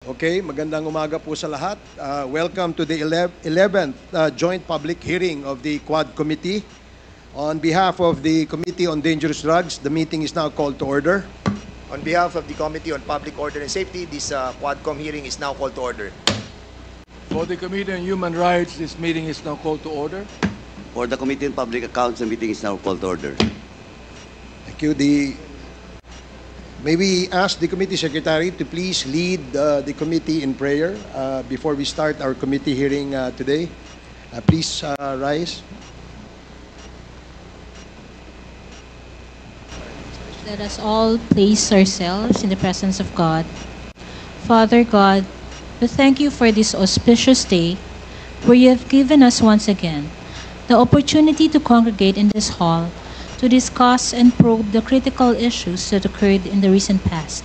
Okay, magandang umaga po sa lahat. Welcome to the 11th joint public hearing of the Quad Committee. On behalf of the Committee on Dangerous Drugs, the meeting is now called to order. On behalf of the Committee on Public Order and Safety, this Quadcom hearing is now called to order. For the Committee on Human Rights, this meeting is now called to order. For the Committee on Public Accounts, the meeting is now called to order. Thank you. May we ask the committee secretary to please lead the committee in prayer before we start our committee hearing today. Please rise. Let us all place ourselves in the presence of God. Father God, we thank you for this auspicious day where you have given us once again the opportunity to congregate in this hall to discuss and probe the critical issues that occurred in the recent past,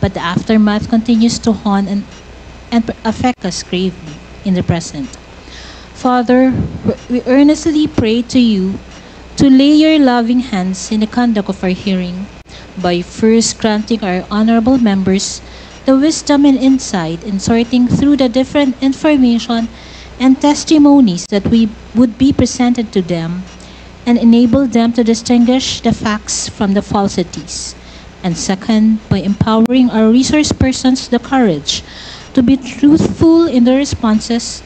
but the aftermath continues to haunt and affect us gravely in the present. Father, we earnestly pray to you to lay your loving hands in the conduct of our hearing by first granting our honorable members the wisdom and insight in sorting through the different information and testimonies that would be presented to them, and enable them to distinguish the facts from the falsities. And second, by empowering our resource persons the courage to be truthful in their responses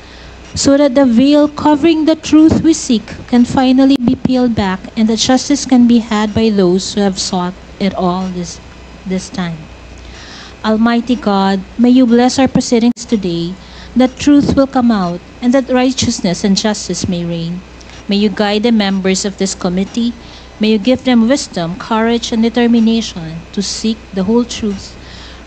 so that the veil covering the truth we seek can finally be peeled back and that justice can be had by those who have sought it all this time. Almighty God, may you bless our proceedings today, that truth will come out and that righteousness and justice may reign. May you guide the members of this committee. May you give them wisdom, courage, and determination to seek the whole truth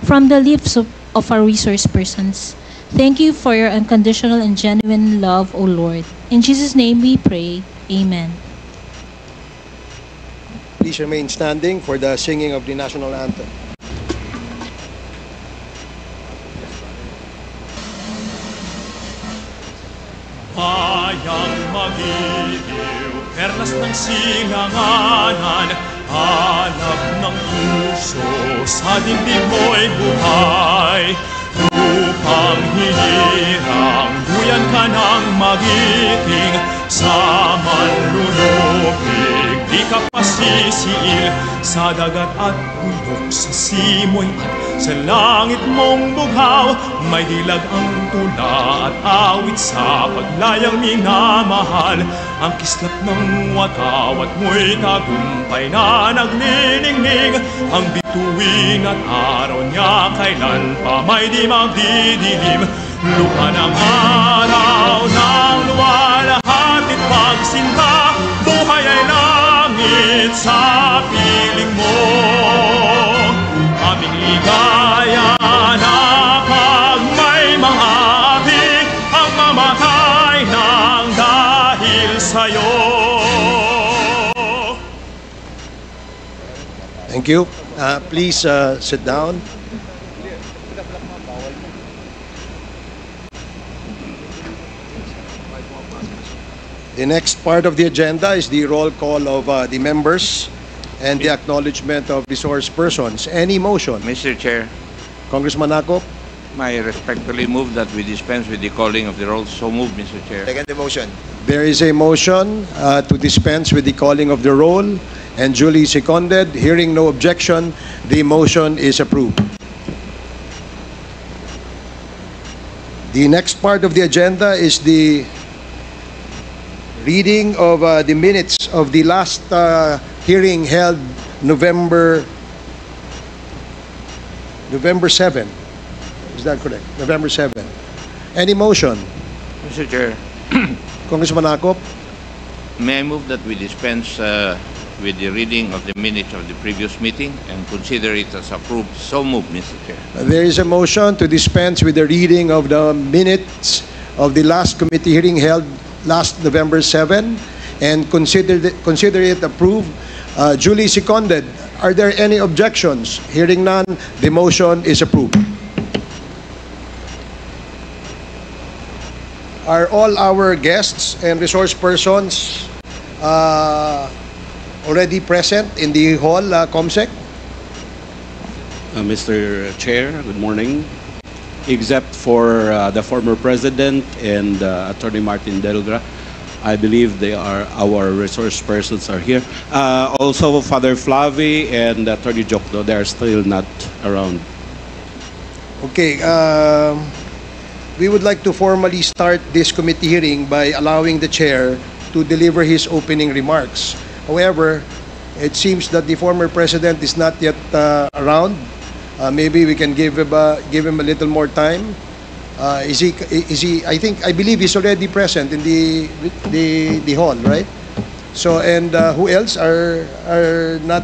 from the lips of our resource persons. Thank you for your unconditional and genuine love, O Lord. In Jesus' name we pray. Amen. Please remain standing for the singing of the national anthem. Bayang magiliw, perlas ng silanganan, hanap ng puso, sa dibdib mo'y buhay. Upang hinirang, duyan ka ng magiting, sa manlulupig, di ka pasisiil, sa dagat at bundok, sa simoy at sa langit mong bughaw, may dilag ang tula at awit sa paglayang minamahal. Ang kislap ng watawat mo'y tagumpay na nagniningning, ang bituin at araw niya kailan pa may di magdidilim. Luha ng araw ng luwalhatit pagsinta, buhay ay langit sa piling mo. Aming ligaya na pag may mga api ang mamatay ng dahil sa'yo. Thank you. Please sit down. The next part of the agenda is the roll call of the members and the acknowledgement of resource persons. Any motion? Mr. Chair, Congressman Akop? I respectfully move that we dispense with the calling of the roll. So moved, Mr. Chair. Second the motion. There is a motion to dispense with the calling of the roll and duly seconded. Hearing no objection, the motion is approved. The next part of the agenda is the reading of the minutes of the last hearing held November 7. Is that correct? November 7. Any motion? Mr. Chair, Congressman Akop? may I move that we dispense with the reading of the minutes of the previous meeting and consider it as approved. So moved, Mr. Chair. There is a motion to dispense with the reading of the minutes of the last committee hearing held last November 7 and consider it approved. Duly seconded. Are there any objections? Hearing none, the motion is approved. Are all our guests and resource persons already present in the hall, COMSEC? Mr. Chair, good morning. except for the former president and Attorney Martin Delgra. I believe they are our resource persons are here. Also, Father Flavi and Attorney Jokno, they are still not around. Okay, we would like to formally start this committee hearing by allowing the chair to deliver his opening remarks. However, it seems that the former president is not yet around. Maybe we can give him a little more time. Is he? I believe he's already present in the hall, right? So, and who else are not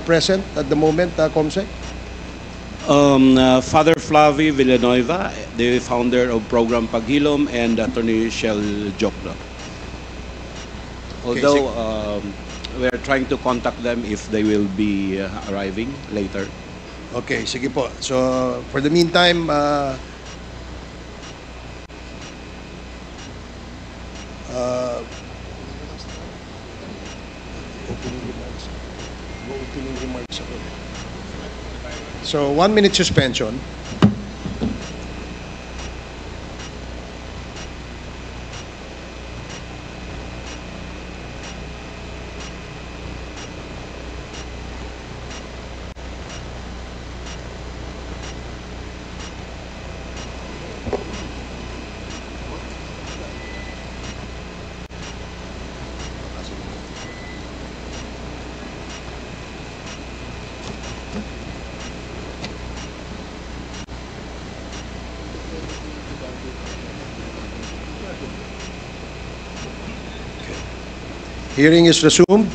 present at the moment, Comsec? Father Flavi Villanueva, the founder of Program Paghilom, and Attorney Shell Jokno. Although we are trying to contact them if they will be arriving later. Okay, sige po. So, for the meantime, opening remarks ako. So, 1 minute suspension. Hearing is resumed.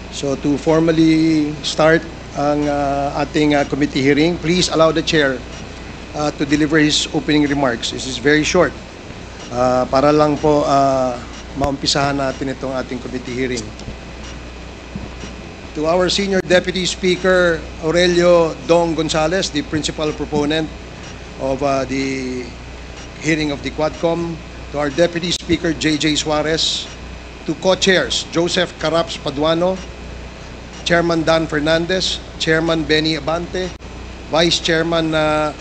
So to formally start ang ating committee hearing, please allow the chair to deliver his opening remarks. This is very short. Para lang po maumpisahan natin itong ating committee hearing. To our Senior Deputy Speaker, Aurelio Dong Gonzales, the principal proponent of the hearing of the Quadcom. To our Deputy Speaker, J.J. Suarez. To co-chairs, Joseph Caraps Paduano, Chairman Dan Fernandez, Chairman Benny Abante, Vice Chairman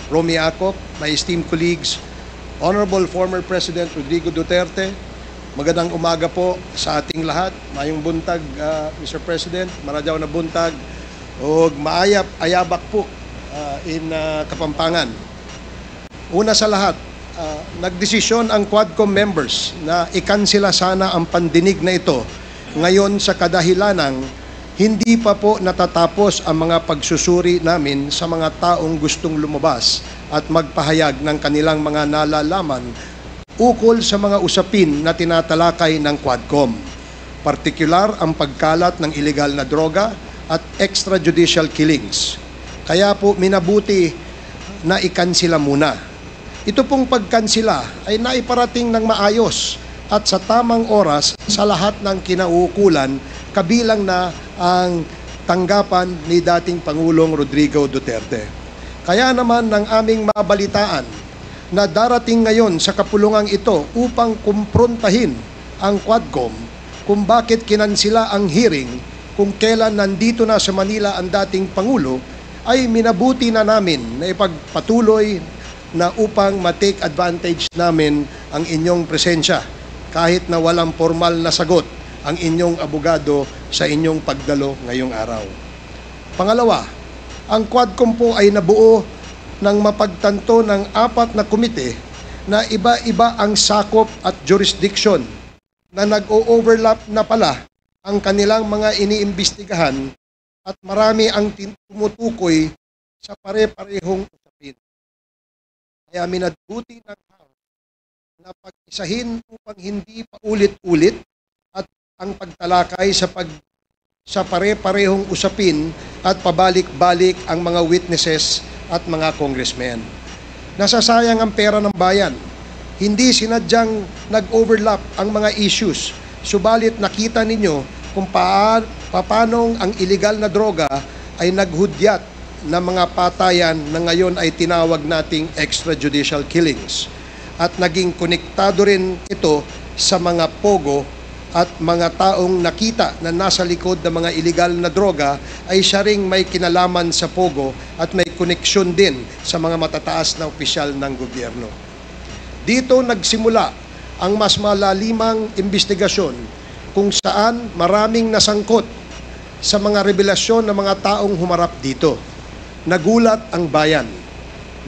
Romy Acop, my esteemed colleagues, Honorable former President Rodrigo Duterte, magandang umaga po sa ating lahat. Mayong buntag, Mr. President, maradyaw na buntag, o ayabak po in Kapampangan. Una sa lahat, nagdesisyon ang Quadcom members na ikansela sana ang pandinig na ito ngayon sa kadahilanang hindi pa po natatapos ang mga pagsusuri namin sa mga taong gustong lumabas at magpahayag ng kanilang mga nalalaman ukol sa mga usapin na tinatalakay ng Quadcom. Partikular ang pagkalat ng illegal na droga at extrajudicial killings. Kaya po minabuti na ikansela muna. Ito pong pagkansila ay naiparating ng maayos at sa tamang oras sa lahat ng kinauukulan, kabilang na ang tanggapan ni dating Pangulong Rodrigo Duterte. Kaya naman ng aming mabalitaan na darating ngayon sa kapulungang ito upang kumprontahin ang Quadcom kung bakit kinansila ang hearing kung kailan nandito na sa Manila ang dating Pangulo, ay minabuti na namin na ipagpatuloy na upang ma-take advantage namin ang inyong presensya kahit na walang formal na sagot ang inyong abogado sa inyong pagdalo ngayong araw. Pangalawa, ang Quadcom po ay nabuo ng mapagtanto ng 4 na komite na iba-iba ang sakop at jurisdiction na nag-o-overlap na pala ang kanilang mga iniimbestigahan at marami ang tumutukoy sa pare-parehong usapin. Kaya minabuti ng House na pag-isahin upang hindi pa ulit-ulit at ang pagtalakay sa pare-parehong usapin at pabalik-balik ang mga witnesses at mga congressmen. Nasasayang ang pera ng bayan. Hindi sinadyang nag-overlap ang mga issues. Subalit nakita ninyo kung paanong ang illegal na droga ay naghudyat na mga patayan na ngayon ay tinawag nating extrajudicial killings. At naging konektado rin ito sa mga pogo at mga taong nakita na nasa likod ng mga iligal na droga ay siya ring may kinalaman sa Pogo at may koneksyon din sa mga matataas na opisyal ng gobyerno. Dito nagsimula ang mas malalimang investigasyon kung saan maraming nasangkot sa mga revelasyon ng mga taong humarap dito. Nagulat ang bayan.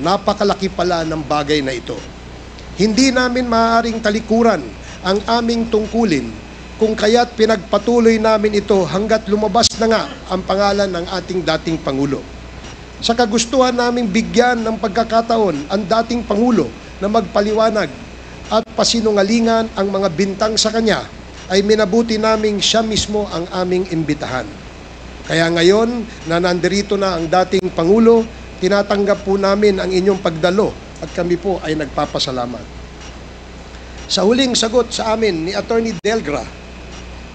Napakalaki pala ng bagay na ito. Hindi namin maaaring talikuran ang aming tungkulin kung kaya't pinagpatuloy namin ito hanggat lumabas na nga ang pangalan ng ating dating Pangulo. Sa kagustuhan naming bigyan ng pagkakataon ang dating Pangulo na magpaliwanag at pasinungalingan ang mga bintang sa kanya, ay minabuti naming siya mismo ang aming imbitahan. Kaya ngayon na nandirito na ang dating Pangulo, tinatanggap po namin ang inyong pagdalo at kami po ay nagpapasalamat. Sa huling sagot sa amin ni Attorney Delgra,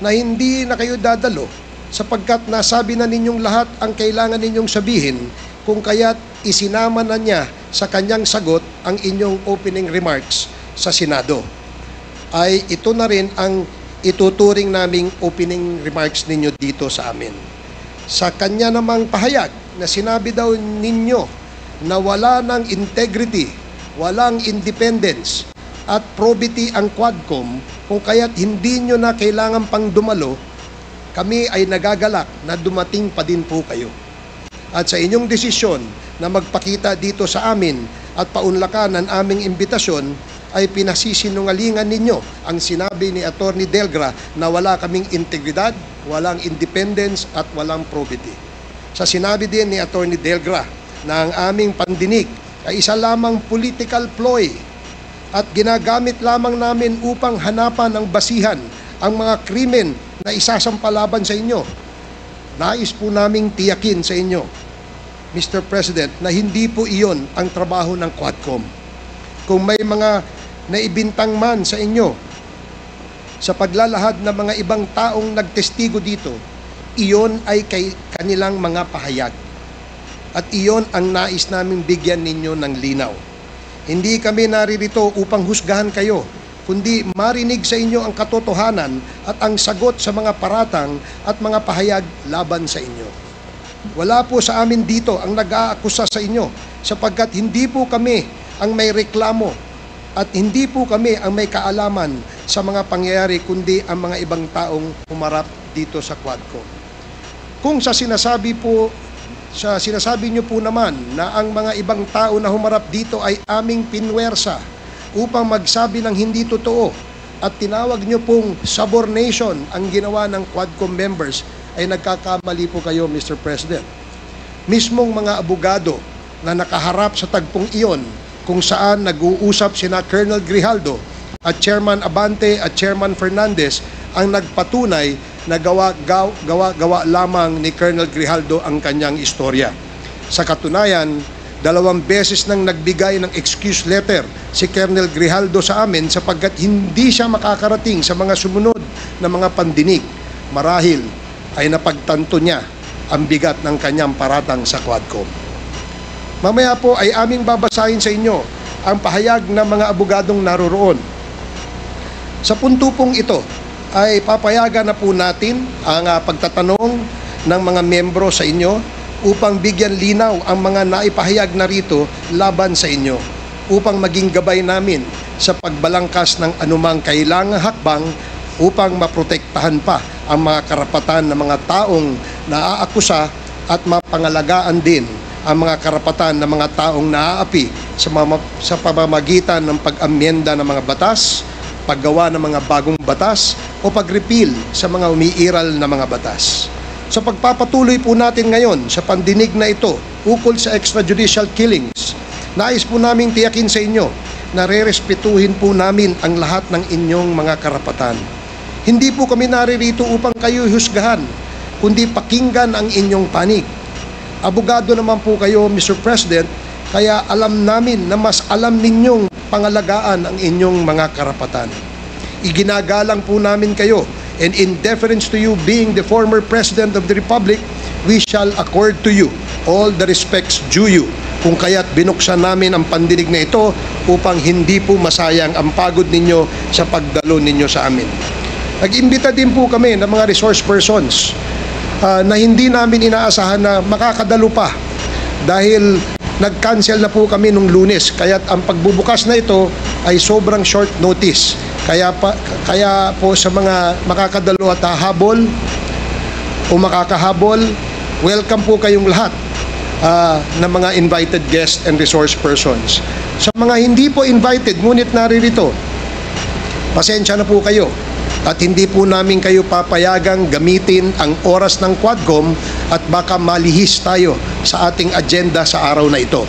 na hindi na kayo dadalo sapagkat nasabi na ninyong lahat ang kailangan ninyong sabihin, kung kaya't isinama na niya sa kanyang sagot ang inyong opening remarks sa Senado. Ay ito na rin ang ituturing naming opening remarks ninyo dito sa amin. Sa kanya namang pahayag na sinabi daw ninyo na wala ng integrity, walang independence at probity ang Quadcom, kung kaya't hindi nyo na kailangan pang dumalo, kami ay nagagalak na dumating pa din po kayo. At sa inyong desisyon na magpakita dito sa amin at paunlakan ang aming imbitasyon, ay pinasisinungalingan ninyo ang sinabi ni Attorney Delgra na wala kaming integridad, walang independence at walang probity. Sa sinabi din ni Attorney Delgra na ang aming pandinig ay isa lamang political ploy at ginagamit lamang namin upang hanapan ng basihan ang mga krimen na isasampalaban sa inyo. Nais po naming tiyakin sa inyo, Mr. President, na hindi po iyon ang trabaho ng Quadcom. Kung may mga naibintang man sa inyo sa paglalahad ng mga ibang taong nagtestigo dito, iyon ay kanilang mga pahayag. At iyon ang nais naming bigyan ninyo ng linaw. Hindi kami naririto upang husgahan kayo, kundi marinig sa inyo ang katotohanan at ang sagot sa mga paratang at mga pahayag laban sa inyo. Wala po sa amin dito ang nag-aakusa sa inyo, sapagkat hindi po kami ang may reklamo at hindi po kami ang may kaalaman sa mga pangyayari, kundi ang mga ibang taong humarap dito sa Quadcom. Kung sa sinasabi niyo po naman na ang mga ibang tao na humarap dito ay aming pinwersa upang magsabi ng hindi totoo at tinawag niyo pong subornation ang ginawa ng Quadcom members, ay nagkakamali po kayo, Mr. President. Mismong mga abogado na nakaharap sa tagpong iyon, kung saan nag-uusap sina Colonel Grijaldo at Chairman Abante at Chairman Fernandez, ang nagpatunay na gawa lamang ni Colonel Grijaldo ang kanyang istorya. Sa katunayan, 2 beses nang nagbigay ng excuse letter si Colonel Grijaldo sa amin sapagkat hindi siya makakarating sa mga sumunod na mga pandinig. Marahil ay napagtanto niya ang bigat ng kanyang paratang sa Quadcom. Mamaya po ay aming babasahin sa inyo ang pahayag ng mga abogadong naroroon. Sa punto pong ito, ay papayagan na po natin ang pagtatanong ng mga membro sa inyo upang bigyan linaw ang mga naipahayag na rito laban sa inyo, upang maging gabay namin sa pagbalangkas ng anumang kailangang hakbang upang maprotektahan pa ang mga karapatan ng mga taong naaakusa at mapangalagaan din ang mga karapatan ng mga taong naaapi sa pamamagitan ng pag-amyenda ng mga batas, paggawa ng mga bagong batas o pag-repeal sa mga umiiral na mga batas. Sa pagpapatuloy po natin ngayon sa pandinig na ito ukol sa extrajudicial killings, nais po namin tiyakin sa inyo na rerespetuhin po namin ang lahat ng inyong mga karapatan. Hindi po kami naririto upang kayo husgahan, kundi pakinggan ang inyong panig. Abogado naman po kayo, Mr. President, kaya alam namin na mas alam ninyong pangalagaan ang inyong mga karapatan. Iginagalang po namin kayo, and in deference to you being the former President of the Republic, we shall accord to you all the respects due you, kung kaya't binuksan namin ang pandinig na ito upang hindi po masayang ang pagod ninyo sa pagdalo ninyo sa amin. Nag-imbita din po kami ng mga resource persons na hindi namin inaasahan na makakadalo pa dahil nag-cancel na po kami nung Lunes. Kaya ang pagbubukas na ito ay sobrang short notice. Kaya po sa mga makakadalo at hahabol o makakahabol, welcome po kayong lahat ng mga invited guests and resource persons. Sa mga hindi po invited, ngunit naririto, pasensya na po kayo at hindi po namin kayo papayagang gamitin ang oras ng Quadcom at baka malihis tayo sa ating agenda sa araw na ito.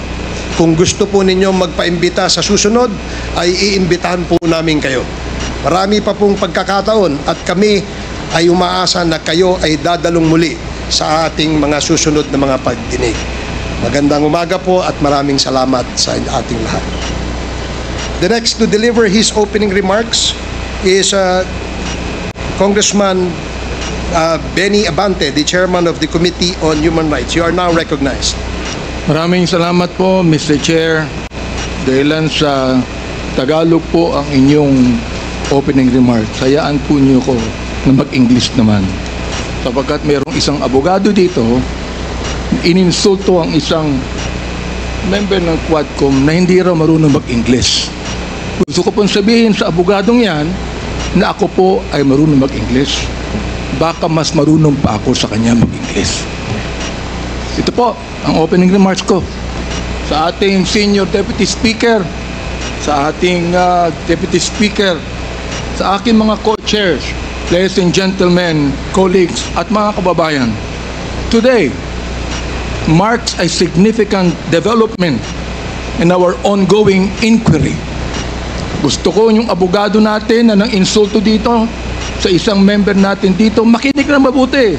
Kung gusto po ninyo magpaimbita sa susunod, ay iimbitahan po namin kayo. Marami pa pong pagkakataon at kami ay umaasa na kayo ay dadalong muli sa ating mga susunod na mga pagdinig. Magandang umaga po at maraming salamat sa ating lahat. The next to deliver his opening remarks is Congressman Benny Abante, the chairman of the Committee on Human Rights. You are now recognized. Maraming salamat po, Mr. Chair. Dahilan sa Tagalog po ang inyong opening remarks. Hayaan po niyo ko na mag-English naman. Sapagkat mayroong isang abogado dito, ininsulto ang isang member ng Quadcom na hindi raw marunong mag-English. Gusto ko pong sabihin sa abogadong yan na ako po ay marunong mag-English. Baka mas marunong pa ako sa kanya mag-English. Ito po ang opening remarks ko sa ating Senior Deputy Speaker, sa ating Deputy Speaker, sa aking mga co-chairs, ladies and gentlemen, colleagues at mga kababayan. Today marks a significant development in our ongoing inquiry. Gusto ko yung abogado natin na nang insulto dito sa isang member natin dito, makinig na mabuti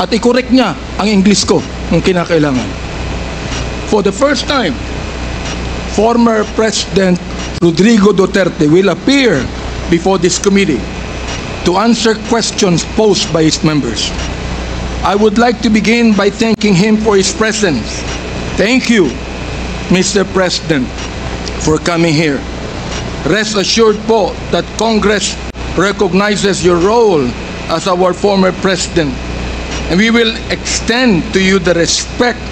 at i-correct niya ang English ko kung kinakailangan. For the first time, former President Rodrigo Duterte will appear before this committee to answer questions posed by his members. I would like to begin by thanking him for his presence. Thank you, Mr. President, for coming here. Rest assured po that Congress recognizes your role as our former president, and we will extend to you the respect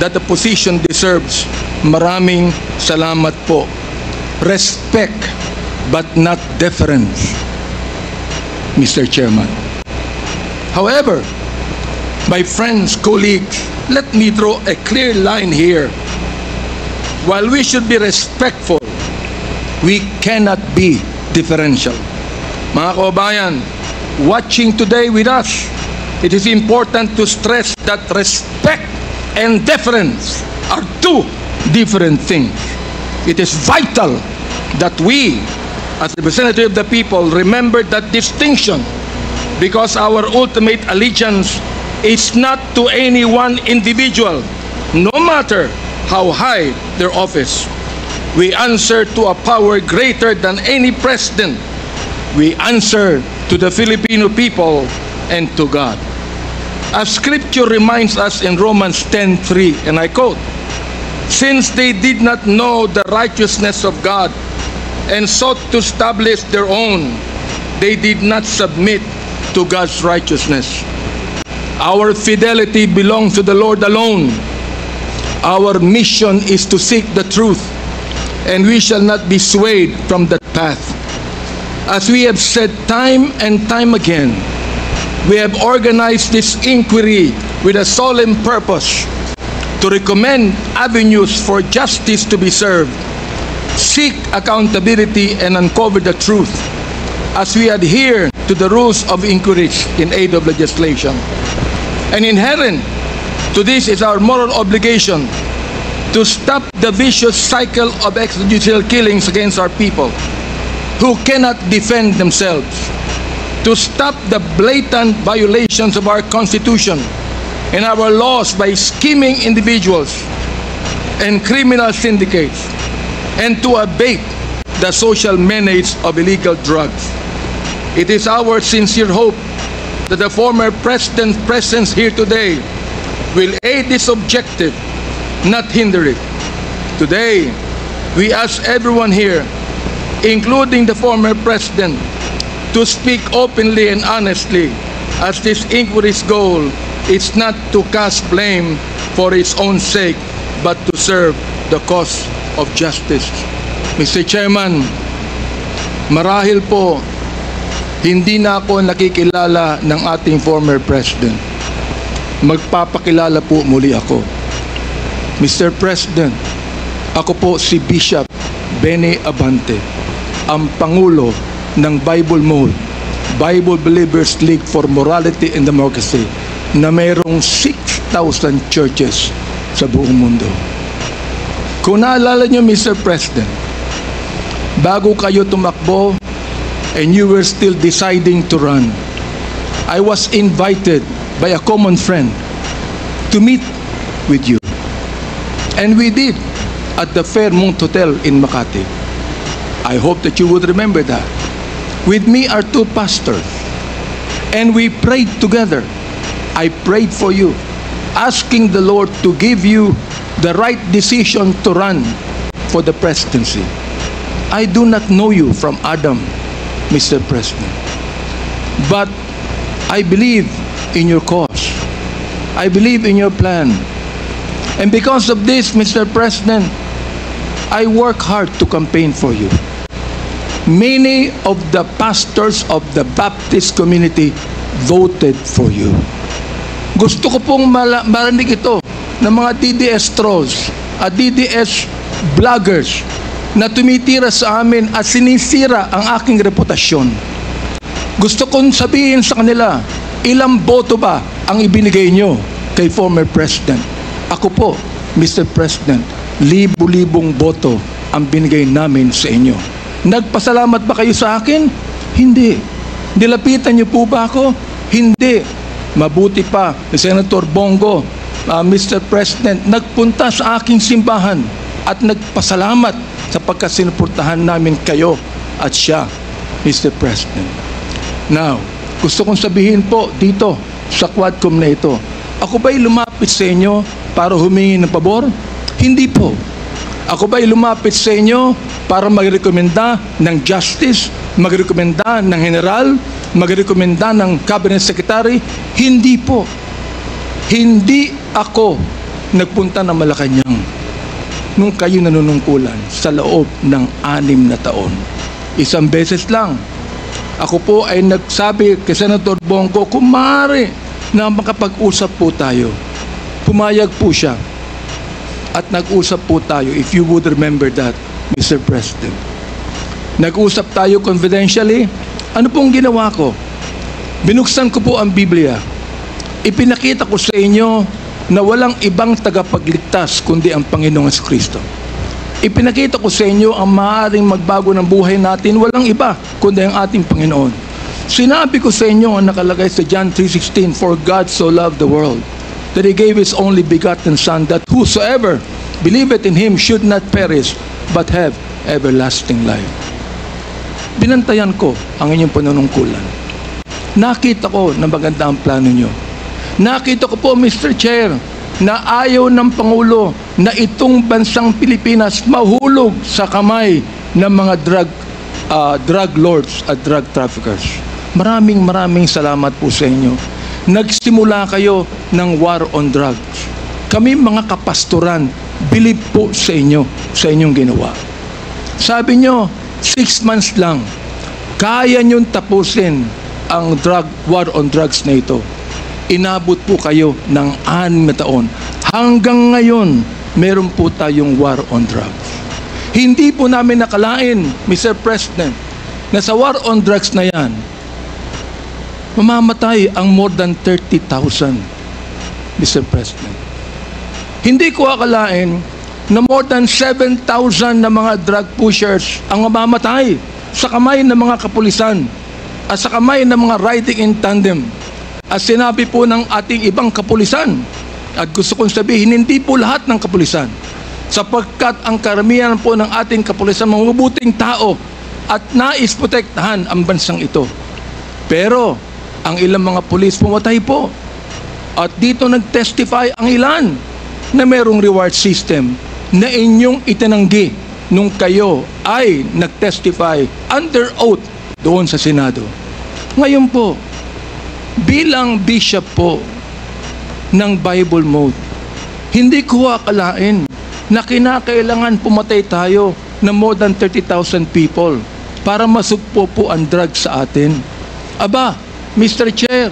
that the position deserves. Maraming salamat po. Respect, but not deference, Mr. Chairman. However, my friends, colleagues, let me draw a clear line here. While we should be respectful, we cannot be differential. Mga kababayan, watching today with us, it is important to stress that respect and deference are two different things. It is vital that we, as representatives of the people, remember that distinction, because our ultimate allegiance is not to any one individual, no matter how high their office. We answer to a power greater than any president. We answer to the Filipino people and to God. As Scripture reminds us in Romans 10:3, and I quote, "Since they did not know the righteousness of God and sought to establish their own, they did not submit to God's righteousness." Our fidelity belongs to the Lord alone. Our mission is to seek the truth, and we shall not be swayed from that path. As we have said time and time again, we have organized this inquiry with a solemn purpose to recommend avenues for justice to be served, seek accountability, and uncover the truth as we adhere to the rules of inquiry in aid of legislation. And inherent to this is our moral obligation to stop the vicious cycle of extrajudicial killings against our people who cannot defend themselves, to stop the blatant violations of our Constitution and our laws by scheming individuals and criminal syndicates, and to abate the social menace of illegal drugs. It is our sincere hope that the former President's presence here today will aid this objective, not hinder it. Today, we ask everyone here, including the former President, to speak openly and honestly, as this inquiry's goal is not to cast blame for its own sake, but to serve the cause of justice. Mr. Chairman, marahil po, hindi na ako nakikilala ng ating former president. Magpapakilala po muli ako. Mr. President, ako po si Bishop Benny Abante, ang Pangulo ng Bible Mode, Bible Believers League for Morality and Democracy, na mayroong 6,000 churches sa buong mundo. Kung naalala niyo, Mr. President, bago kayo tumakbo and you were still deciding to run, I was invited by a common friend to meet with you. And we did at the Fairmont Hotel in Makati. I hope that you would remember that. With me are two pastors, and we prayed together. I prayed for you, asking the Lord to give you the right decision to run for the presidency. I do not know you from Adam, Mr. President, but I believe in your cause. I believe in your plan. And because of this, Mr. President, I work hard to campaign for you. Many of the pastors of the Baptist community voted for you. Gusto ko pong marinig ito ng mga DDS trolls at DDS vloggers na tumitira sa amin at sinisira ang aking reputasyon. Gusto kong sabihin sa kanila, ilang boto ba ang ibinigay nyo kay former President? Ako po, Mr. President, libo-libong boto ang binigay namin sa inyo. Nagpasalamat ba kayo sa akin? Hindi. Nilapitan niyo po ba ako? Hindi. Mabuti pa, Senator Bongo, Mr. President, nagpunta sa aking simbahan at nagpasalamat sapagkat sinuportahan namin kayo at siya, Mr. President. Now, gusto kong sabihin po dito sa Quadcom na ito, ako ba'y lumapit sa inyo para humingi ng pabor? Hindi po. Ako ba'y lumapit sa inyo para magrekomenda ng justice, magrekomenda ng general, magrekomenda ng cabinet secretary? Hindi po. Hindi ako nagpunta ng Malacanang nung kayo nanunungkulan sa loob ng 6 na taon. Isang beses lang. Ako po ay nagsabi kay Senator Bongo, kung maaari na makapag-usap po tayo. Pumayag po siya. At nag-usap po tayo, if you would remember that, Mr. President. Nag-usap tayo confidentially. Ano pong ginawa ko? Binuksan ko po ang Biblia. Ipinakita ko sa inyo na walang ibang tagapagligtas kundi ang Panginoong Kristo. Ipinakita ko sa inyo ang maaaring magbago ng buhay natin, walang iba kundi ang ating Panginoon. Sinabi ko sa inyo ang nakalagay sa John 3:16, for God so loved the world that He gave His only begotten Son, that whosoever believeth in Him should not perish, but have everlasting life. Binantayan ko ang inyong panunungkulan. Nakita ko na maganda ang plano nyo. Nakita ko po, Mr. Chair, na ayaw ng Pangulo na itong bansang Pilipinas mahulog sa kamay ng mga drug lords at drug traffickers. Maraming salamat po sa inyo. Nagsimula kayo ng war on drugs. Kami mga kapastoran, believe po sa inyo, sa inyong ginawa. Sabi nyo, 6 months lang, kaya nyong tapusin ang war on drugs na ito. Inabot po kayo ng 6 na taon. Hanggang ngayon, meron po tayong war on drugs. Hindi po namin nakalain, Mr. President, na sa war on drugs na yan, mamamatay ang more than 30,000, Mr. President. Hindi ko akalain na more than 7,000 na mga drug pushers ang mamamatay sa kamay ng mga kapulisan at sa kamay ng mga riding in tandem. At sinabi po ng ating ibang kapulisan, at gusto kong sabihin, hindi po lahat ng kapulisan, sapagkat ang karamihan po ng ating kapulisan mga mabuting tao at nais protektahan ang bansang ito. Pero ang ilang mga pulis pumatay po. At dito nag-testify ang ilan na merong reward system na inyong itinanggi nung kayo ay nag-testify under oath doon sa Senado. Ngayon po, bilang bishop po ng Bible Mode, hindi ko akalain na kinakailangan pumatay tayo ng more than 30,000 people para masugpo po ang drugs sa atin. Aba, Mr. Chair,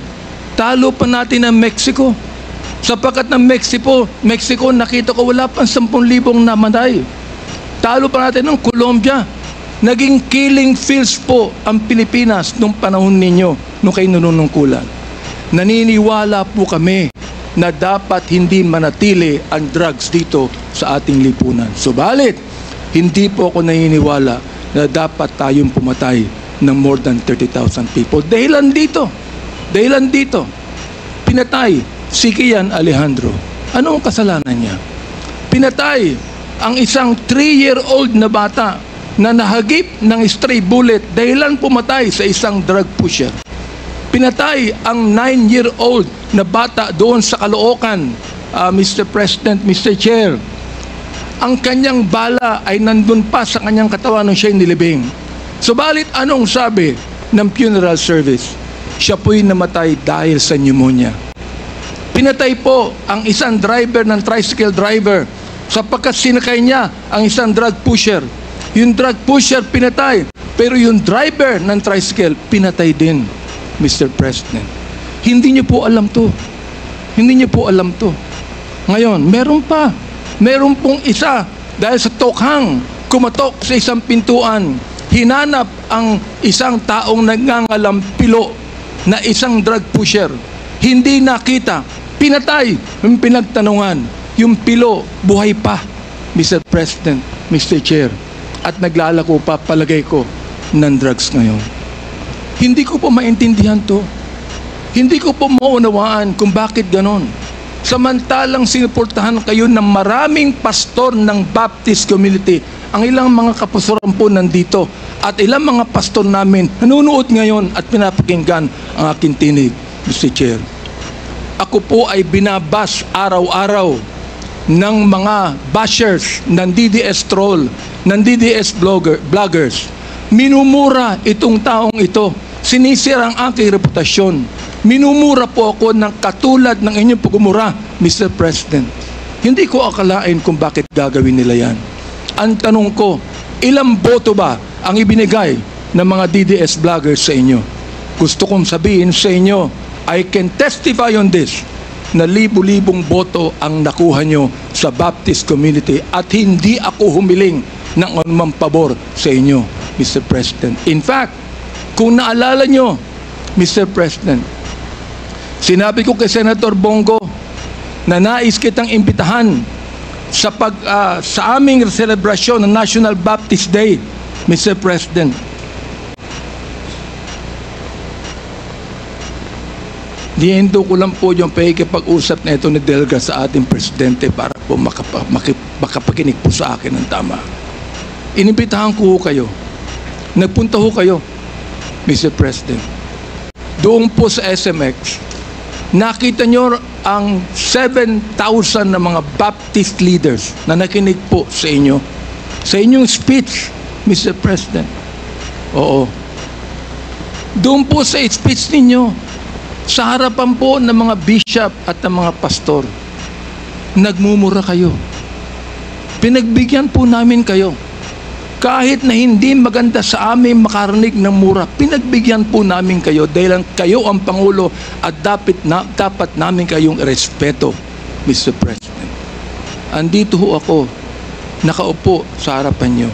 talo pa natin ang Mexico. Sapagkat ng Mexico, nakita ko wala pang 10,000 namatay. Talo pa natin ng Colombia. Naging killing fields po ang Pilipinas nung panahon ninyo, nung kayo nanunungkulan. Naniniwala po kami na dapat hindi manatili ang drugs dito sa ating lipunan. Subalit, hindi po ako naniniwala na dapat tayong pumatay ng more than 30,000 people. Dahilan dito, pinatay si Kian Alejandro. Ano ang kasalanan niya? Pinatay ang isang 3-year-old na bata na nahagip ng stray bullet dahilan pumatay sa isang drug pusher. Pinatay ang 9-year-old na bata doon sa Caloocan, Mr. President, Mr. Chair. Ang kanyang bala ay nandun pa sa kanyang katawan nung siya'y nilibing. Subalit anong sabi ng funeral service? Siya po'y namatay dahil sa pneumonia. Pinatay po ang isang driver ng tricycle driver sapagkat sinakay niya ang isang drug pusher. Yung drug pusher pinatay, pero yung driver ng tricycle pinatay din, Mr. President. Hindi niyo po alam to. Ngayon, meron pong isa dahil sa tokhang kumatok sa isang pintuan, hinanap ang isang taong nagngangalampilo na isang drug pusher. Hindi nakita, pinatay, yung pinagtanungan, yung pilo buhay pa, Mr. President, Mr. Chair, at naglalako pa, palagay ko, ng drugs ngayon. Hindi ko po maintindihan to. Hindi ko po maunawaan kung bakit ganon. Samantalang sinuportahan kayo ng maraming pastor ng Baptist community. Ang ilang mga kapastoran po nandito at ilang mga pastor namin nanonood ngayon at pinapakinggan ang aking tinig, Mr. Chair. Ako po ay binabas araw-araw ng mga bashers ng DDS troll, ng DDS bloggers. Minumura itong taong ito. Sinisira ang aking reputasyon. Minumura po ako ng katulad ng inyong pagmumura, Mr. President. Hindi ko akalain kung bakit gagawin nila yan. Ang tanong ko, ilang boto ba ang ibinigay ng mga DDS vloggers sa inyo? Gusto kong sabihin sa inyo, I can testify on this, na libu-libong boto ang nakuha nyo sa Baptist community at hindi ako humiling ng anumang pabor sa inyo, Mr. President. In fact, kung naalala nyo, Mr. President, sinabi ko kay Senator Bongo na nais kitang imbitahan sa aming selebrasyon ng National Baptist Day, Mr. President. Dihinto ko lang po yung pakikipag-usap na ito ni Delga sa ating presidente para po makapakinig po sa akin ng tama. Inimbitahan ko kayo. Nagpunta ho kayo, Mr. President. Doon po sa SMX, nakita nyo ang 7,000 na mga Baptist leaders na nakinig po sa inyo. Sa inyong speech, Mr. President. Oo. Doon po sa speech ninyo, sa harapan po ng mga bishop at ng mga pastor, nagmumura kayo. Pinagbigyan po namin kayo. Kahit na hindi maganda sa amin makarinig ng mura, pinagbigyan po namin kayo dahil kayo ang Pangulo at dapat namin kayong respeto, Mr. President. Andito ho ako, nakaupo sa harapan nyo.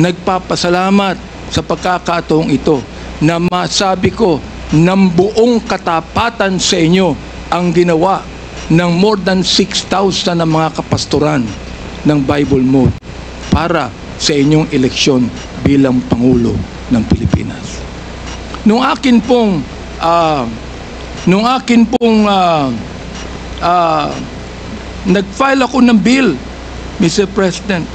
Nagpapasalamat sa pagkakataong ito na masabi ko ng buong katapatan sa inyo ang ginawa ng more than 6,000 na mga kapastoran ng Bible Mode para sa inyong eleksyon bilang Pangulo ng Pilipinas. Nung akin pong nag-file ako ng bill, Mr. President,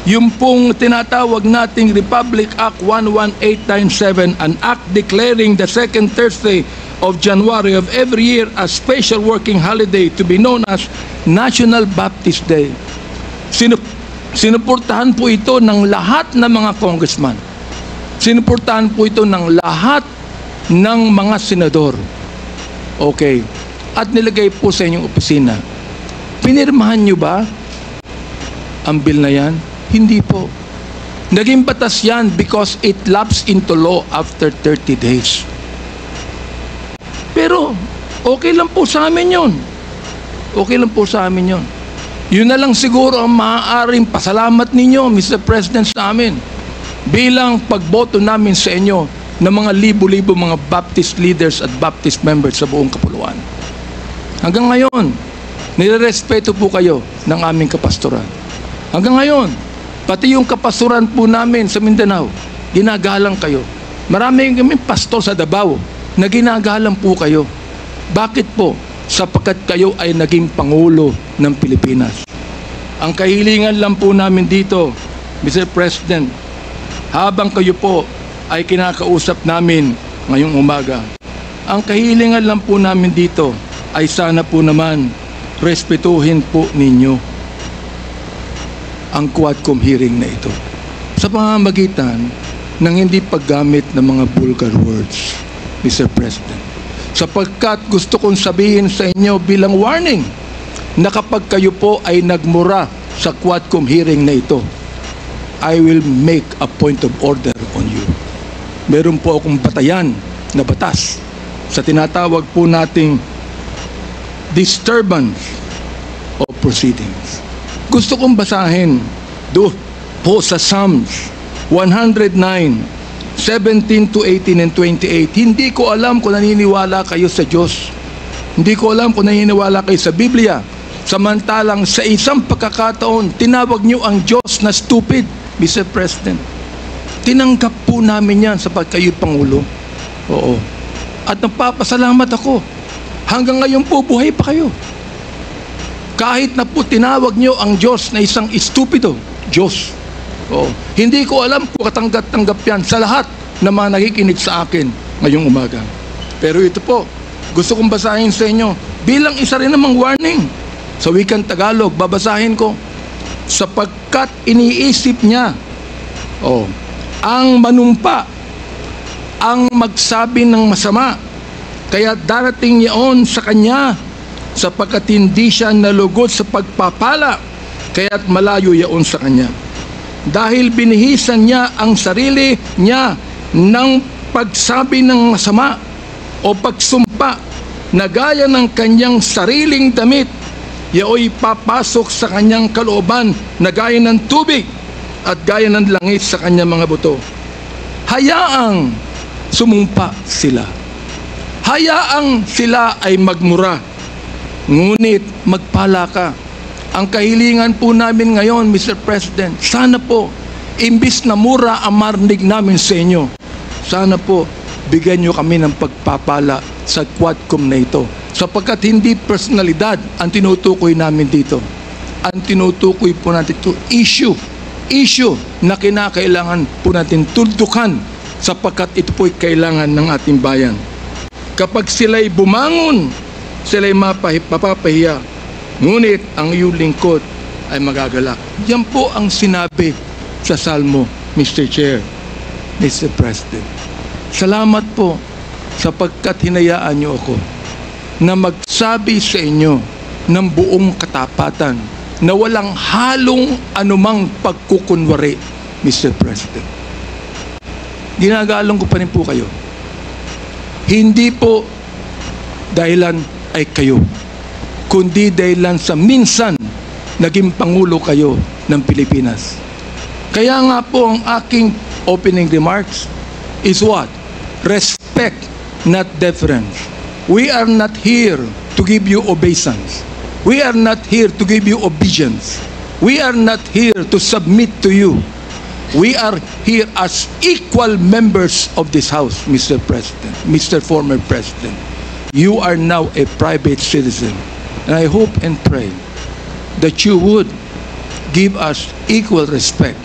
yung pong tinatawag nating Republic Act 11897, an act declaring the second Thursday of January of every year as special working holiday to be known as National Baptist Day. Sinuportahan po ito ng lahat ng mga congressman. Sinuportahan po ito ng lahat ng mga senador. Okay. At nilagay po sa inyong opisina. Pinirmahan nyo ba ang bill na yan? Hindi po. Naging batas yan because it lapsed into law after 30 days. Pero, okay lang po sa amin yun. Okay lang po sa amin yun. Yun na lang siguro ang maaaring pasalamat ninyo, Mr. President, sa amin. Bilang pagboto namin sa inyo ng mga libo-libo mga Baptist leaders at Baptist members sa buong kapuluan. Hanggang ngayon, nirerespeto po kayo ng aming kapastoran. Hanggang ngayon, pati yung kapastoran po namin sa Mindanao, ginagalang kayo. Marami kaming pastor sa Davao na ginagalang po kayo. Bakit po? Sapagkat kayo ay naging Pangulo ng Pilipinas. Ang kahilingan lang po namin dito, Mr. President, habang kayo po ay kinakausap namin ngayong umaga, ang kahilingan lang po namin dito ay sana po naman respetuhin po ninyo ang Quadcom hearing na ito sa pamamagitan ng hindi paggamit ng mga vulgar words, Mr. President. Sapagkat gusto kong sabihin sa inyo bilang warning na kapag kayo po ay nagmura sa Quadcom hearing na ito, I will make a point of order on you. Meron po akong batayan na batas sa tinatawag po nating disturbance of proceedings. Gusto kong basahin doon po sa Psalms 109, 17 to 18 and 28. Hindi ko alam kung naniniwala kayo sa Diyos. Hindi ko alam kung naniniwala kayo sa Biblia. Samantalang sa isang pagkakataon, tinawag niyo ang Diyos na stupid, Mr. President. Tinanggap po namin yan sapagkat kayo'y Pangulo. Oo. At nagpapasalamat ako. Hanggang ngayon po, buhay pa kayo. Kahit na po tinawag niyo ang Diyos na isang stupido, Diyos. Oo. Hindi ko alam kung katanggap-tanggap yan sa lahat na mga nakikinig sa akin ngayong umaga. Pero ito po, gusto kong basahin sa inyo bilang isa rin namang warning. Sa wikang Tagalog, babasahin ko. Sapagkat iniisip niya, ang manumpa, ang magsabi ng masama, kaya darating yaon sa kanya, sapagkat hindi siya nalugod sa pagpapala, kaya't malayo yaon sa kanya. Dahil binihisan niya ang sarili niya ng pagsabi ng masama o pagsumpa na gaya ng kanyang sariling damit, yaoy papasok sa kanyang kalooban na gaya ng tubig at gaya ng langit sa kanyang mga buto. Hayaang sumumpa sila. Hayaang sila ay magmura. Ngunit magpala ka. Ang kahilingan po namin ngayon, Mr. President, sana po, imbis na mura ang marinig namin sa inyo, sana po, bigyan nyo kami ng pagpapala sa Quadcom na ito. Sapagkat hindi personalidad ang tinutukoy namin dito. Ang tinutukoy po natin ito, issue na kinakailangan po natin tuldukan sapagkat ito po'y kailangan ng ating bayan. Kapag sila'y bumangon, sila'y mapapahiya, ngunit ang iyong lingkod ay magagalak. Yan po ang sinabi sa Salmo, Mr. Chair, Mr. President. Salamat po sapagkat hinayaan niyo ako na magsabi sa inyo ng buong katapatan na walang halong anumang pagkukunwari, Mr. President. Ginagalang ko pa rin po kayo. Hindi po dahilan ay kayo, kundi dahilan sa minsan naging Pangulo kayo ng Pilipinas. Kaya nga po ang aking opening remarks is what? Respect, not deference. We are not here to give you obeisance. We are not here to give you obedience. We are not here to submit to you. We are here as equal members of this House, Mr. President, Mr. Former President. You are now a private citizen. And I hope and pray that you would give us equal respect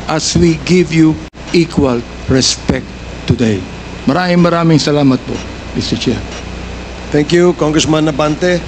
as we give you equal respect today. Maraming salamat po, Mr. Chair. Thank you, Congressman Abante.